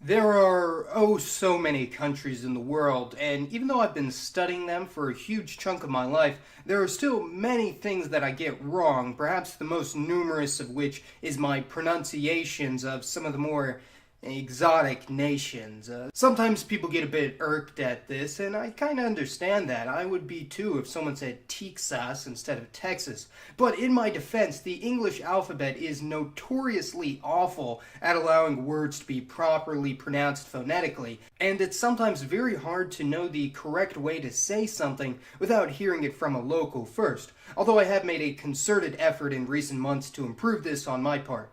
There are, oh, so many countries in the world, and even though I've been studying them for a huge chunk of my life, there are still many things that I get wrong, perhaps the most numerous of which is my pronunciations of some of the more exotic nations. Sometimes people get a bit irked at this, and I kind of understand that. I would be too if someone said Texas instead of Texas. But in my defense, the English alphabet is notoriously awful at allowing words to be properly pronounced phonetically, and it's sometimes very hard to know the correct way to say something without hearing it from a local first, although I have made a concerted effort in recent months to improve this on my part.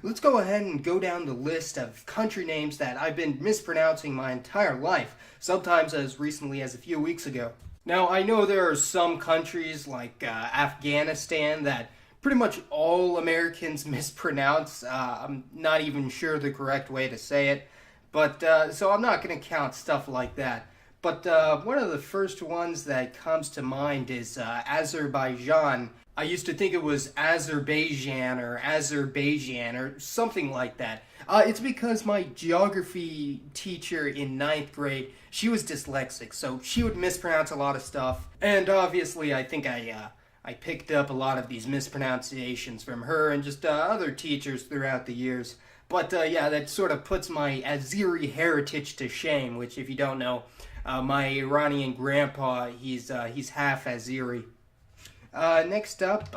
Let's go ahead and go down the list of country names that I've been mispronouncing my entire life, sometimes as recently as a few weeks ago. Now, I know there are some countries like Afghanistan that pretty much all Americans mispronounce. I'm not even sure the correct way to say it, but so I'm not going to count stuff like that. But one of the first ones that comes to mind is Azerbaijan. I used to think it was Azerbaijan or something like that. It's because my geography teacher in ninth grade, she was dyslexic, so she would mispronounce a lot of stuff. And obviously, I think I picked up a lot of these mispronunciations from her and just other teachers throughout the years. But yeah, that sort of puts my Azeri heritage to shame, which, if you don't know, my Iranian grandpa, he's half Azeri. Next up,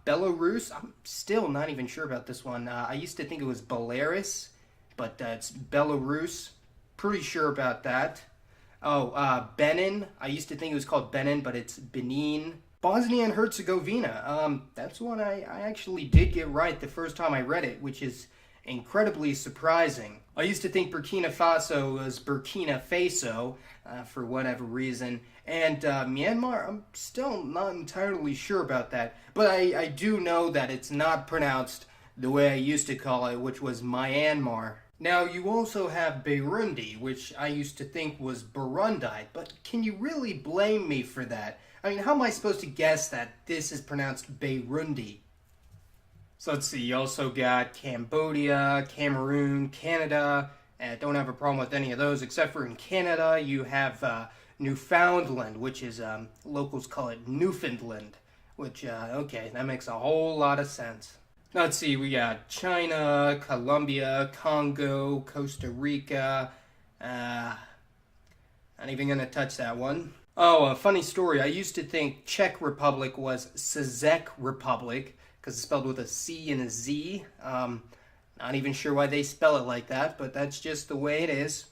Belarus. I'm still not even sure about this one. I used to think it was Belarus, but it's Belarus. Pretty sure about that. Oh, Benin. I used to think it was called Benin, but it's Benin. Bosnia and Herzegovina. That's one I actually did get right the first time I read it, which is incredibly surprising. I used to think Burkina Faso was Burkina Faso for whatever reason, and Myanmar, I'm still not entirely sure about that, but I do know that it's not pronounced the way I used to call it, which was Myanmar. Now, you also have Burundi, which I used to think was Burundi, but can you really blame me for that? I mean, how am I supposed to guess that this is pronounced Burundi? So let's see, you also got Cambodia, Cameroon, Canada. Don't have a problem with any of those, except for in Canada, you have Newfoundland, which is, locals call it Newfoundland, which, okay, that makes a whole lot of sense. Now let's see, we got China, Colombia, Congo, Costa Rica. Not even gonna touch that one. Oh, a funny story. I used to think Czech Republic was Czech Republic, because it's spelled with a C and a Z. Not even sure why they spell it like that, but that's just the way it is.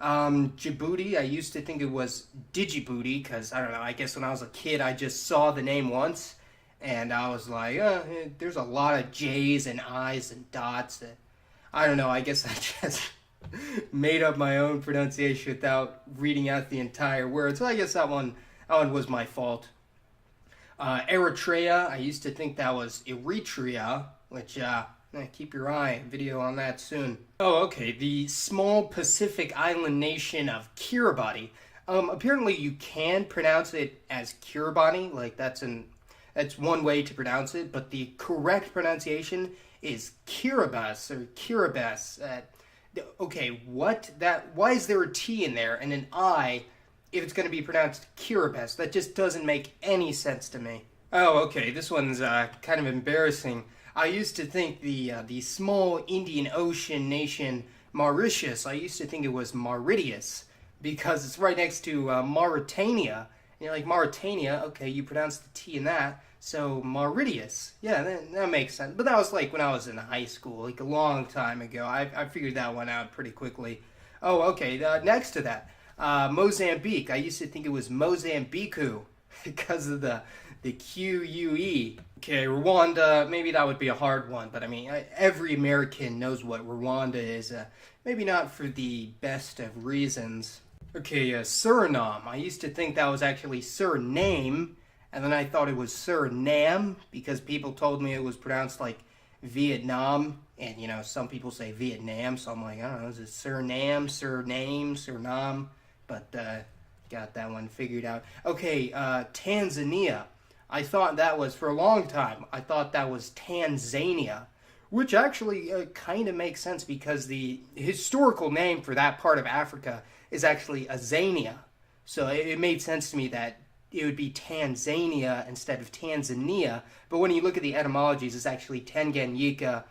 Djibouti, I used to think it was Djibouti, because, I don't know, I guess when I was a kid, I just saw the name once, and I was like, there's a lot of J's and I's and dots. I don't know, I guess I just made up my own pronunciation without reading out the entire word, so I guess that one was my fault. Eritrea, I used to think that was Eritrea, which, keep your eye, video on that soon. Oh, okay, the small Pacific island nation of Kiribati. Apparently you can pronounce it as Kiribati, like that's one way to pronounce it, but the correct pronunciation is Kiribati, or Kiribati. Okay, why is there a T in there and an I if it's going to be pronounced Kiribati? That just doesn't make any sense to me. Oh, okay, this one's kind of embarrassing. I used to think the small Indian Ocean nation Mauritius, I used to think it was Mauritius, because it's right next to Mauritania. And you're like, Mauritania, okay, you pronounce the T in that, so Mauritius. Yeah, that makes sense. But that was like when I was in high school, like a long time ago. I figured that one out pretty quickly. Oh, okay, next to that. Mozambique. I used to think it was Mozambique because of the Q-U-E. Okay, Rwanda, maybe that would be a hard one, but I mean, every American knows what Rwanda is. Maybe not for the best of reasons. Okay, Suriname. I used to think that was actually Suriname, and then I thought it was Suriname because people told me it was pronounced like Vietnam, and you know, some people say Vietnam, so I'm like, I don't know, is it Suriname, Suriname? But got that one figured out. Okay, Tanzania. I thought that was, for a long time, I thought that was Tanzania, which actually kind of makes sense because the historical name for that part of Africa is actually Azania. So it made sense to me that it would be Tanzania instead of Tanzania. But when you look at the etymologies, it's actually Tanganyika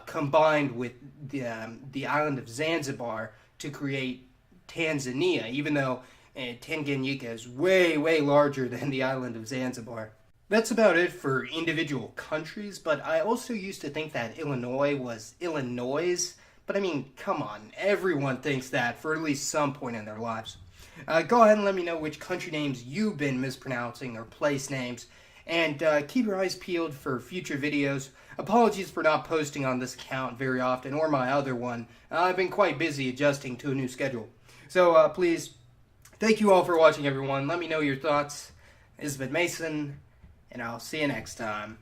combined with the island of Zanzibar to create Tanzania, even though Tanganyika is way, way larger than the island of Zanzibar. That's about it for individual countries, but I also used to think that Illinois was Illinois. But I mean, come on, everyone thinks that for at least some point in their lives. Go ahead and let me know which country names you've been mispronouncing or place names, and keep your eyes peeled for future videos. Apologies for not posting on this account very often, or my other one. I've been quite busy adjusting to a new schedule. So please, thank you all for watching, everyone. Let me know your thoughts. This has been Mason, and I'll see you next time.